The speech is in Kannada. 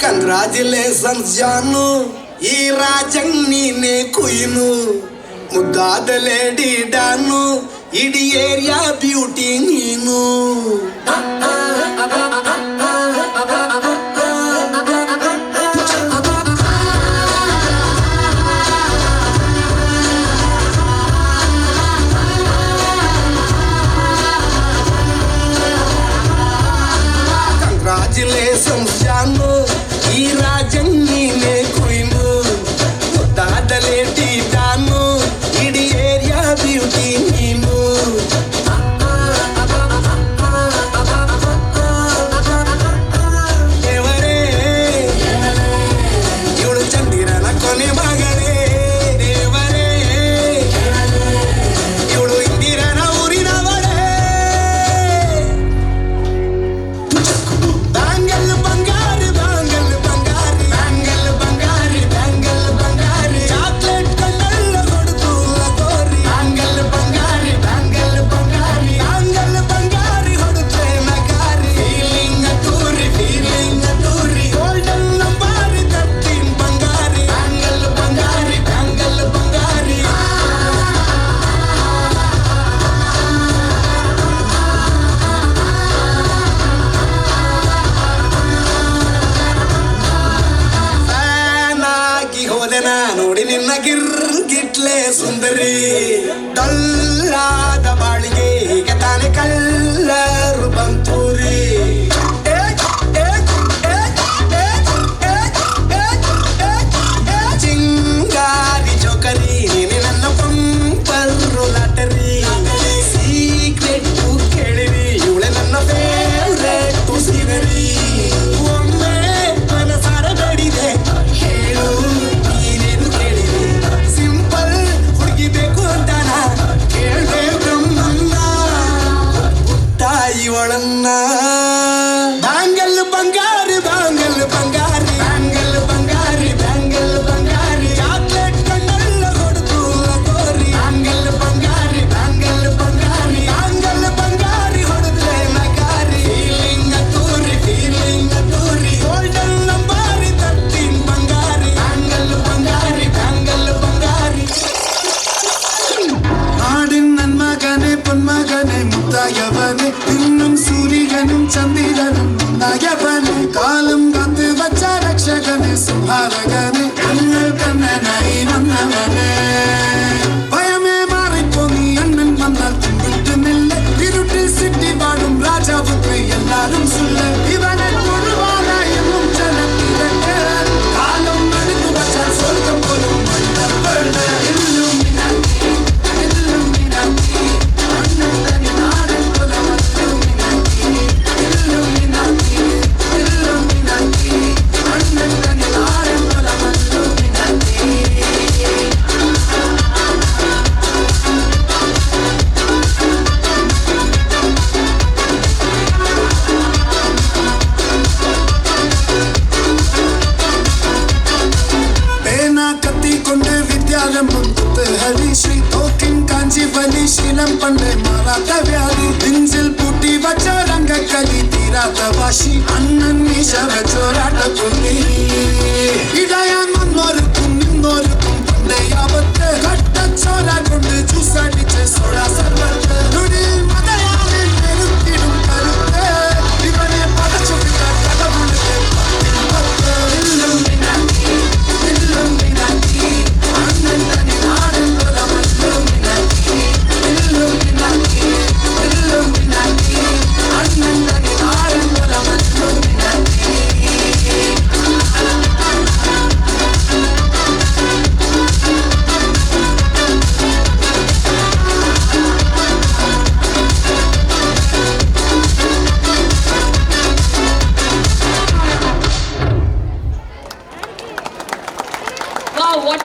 ಕಂಗ್ರಾಚುಲೇಷನ್ಸ್ ಜಾನು, ಈ ರಾಜಂಗ್ ನೀನೆ ಕುಯ್ನು, ಮುದ್ದಾದ ಲೇಡಿ ಡಾನು, ಇಡೀ ಏರಿಯಾ ಬ್ಯೂಟಿ ನೀನು. ಕಂಗ್ರಾಚುಲೇಷನ್ಸ್ ಜಾನು, ಈ ರಾಜಂಗ್ ನೀನೆ ಕುಯ್ನು, ಮುದ್ದಾದ ಲೇಡಿ ಡಾನು, ಇಡೀ ಏರಿಯಾ ಬ್ಯೂಟಿ ನೀನು. ದೇವರೇ ಇವಳು ಚಂದಿರನ ಕೊನೆ ಮಗಳೇ, ದೇವರೇ ಇವಳು ಇಂದಿರನ ಊರಿನವಳೇ. ಬ್ಯಾಂಗಲ್ ಬಂಗಾರಿ ಬ್ಯಾಂಗಲ್ ಬಂಗಾರಿ ಬ್ಯಾಂಗಲ್ ಬಂಗಾರಿ ಬ್ಯಾಂಗಲ್ ಬಂಗಾರಿ, ಚಾಕ್ಲೇಟ್ ಕಣ್ಣಲ್ಲ ಕೊಡುತ್ತು ಲಗೋರಿ. ಬ್ಯಾಂಗಲ್ ಬಂಗಾರಿ ಬ್ಯಾಂಗಲ್ ಬಂಗಾರಿ ಬ್ಯಾಂಗಲ್ ಬಂಗಾರಿ ಹೊಡುತ್ತೆ ನಗಾರಿ. ಫೀಲಿಂಗ್ ಟೂರಿ ಗೋಲ್ಡನ್ ನಂಬಾರಿ 13 ಬಂಗಾರಿ. ಬ್ಯಾಂಗಲ್ ಬಂಗಾರಿ ಬ್ಯಾಂಗಲ್ ಬಂಗಾರಿ. ಫ್ಯಾನ್ ಆಗಿ ಹೋದೆನ ನೋಡಿ ನಿನ್ನ ಗಿರ್ಗಿಟ್ಲೆ ಸುಂದರಿ. ಡಲ್ಲಾದ ಬಾಳಿಗೆ ಈಗ ತಾನೆ ಕಲ್ಲರು ಬಂತೂರಿ. ಚಿಂಗಾರಿ ಜೋಕರಿ ನೀನೆ ನನ್ನ ಪಂಪರು ಲಾಟರಿ. ಸೀಕ್ರೆಟ್ ಕೇಳಿರಿ ಇವಳೆ ನನ್ನ ಫೇವ್ರೆಟ್ ಸೀನರಿ. ಒಮ್ಮೆ ಮನಸಾರ ಬೇಡಿದೆ ಹೇಳು ನೀನೇನು ಕೇಳಿದೆ. ಸಿಂಪಲ್ ಹುಡುಗಿ ಬೇಕು ಅಂತಾನ ಕೇಳ್ದೆ ಬ್ರಹ್ಮನ್ನ ತಾಯಿ ಒಳನ್ನ. ಬ್ಯಾಂಗಲ್ ಬಂಗಾರಿ ಬ್ಯಾಂಗಲ್ ಬಂಗಾರಿ ಬ್ಯಾಂಗಲ್ ಬಂಗಾರಿ ಬ್ಯಾಂಗಲ್ ಬಂಗಾರಿ, ಚಾಕ್ಲೇಟ್ ಕಣ್ಣಲ್ಲ ಕೊಡುತ್ತು ಲಗೋರಿ. ಬ್ಯಾಂಗಲ್ ಬಂಗಾರಿ ಬ್ಯಾಂಗಲ್ ಬಂಗಾರಿ ಬ್ಯಾಂಗಲ್ ಬಂಗಾರಿ ಹೊಡೆದ್ರೆ ನಗಾರಿ. ಫೀಲಿಂಗ್ ಟೂರಿ ಗೋಲ್ಡನ್ ನಂಬಾರಿ 13 ಬಂಗಾರಿ. ಬ್ಯಾಂಗಲ್ ಬಂಗಾರಿ ಬ್ಯಾಂಗಲ್ ಬಂಗಾರಿ. ஆடின் நன்மகனே பொன்மகனே முத்தாயவனே, இன்னும் சூரியனும் சந்திரனும் நாயவனே, காலம் காத்து வச்ச ரட்சகனே சுபாரகனே, கண்ணல் கண்ணனை வந்தவனே. பயமே மாறிப்போ நீ அண்ணன் வந்தால் தும்பிட்டு நில்ல, இருட்டில் சிட்டி வாடும் ராஜாவுக்கு எல்லாரும் சொல்ல, இவனை கொள்வானா என்னும் ஜனத்திரங்க, காலம் நடுக்கு வச்சால் சொர்க்கம் போலும் மன்னர் வள்ள. கத்திக்கொண்டு வித்யாரம்பம் குத்து ஹரிஸ்ரீ, தோக்கின் காஞ்சி வலி சீலம் பண்டை மாறாத வியாதி, நெஞ்சில் பூட்டி வச்ச ரங்க கலி தீராத வாசி, அண்ணன் மீச வச்சோராட்ட புள்ளி. இடையான் முன்னோருக்கும் நின்னோருக்கும் பண்டை ஆபத்து, கட்ட சோரா கொண்டு ஜூஸ் அடிச்சு சோடா சர்வத்து.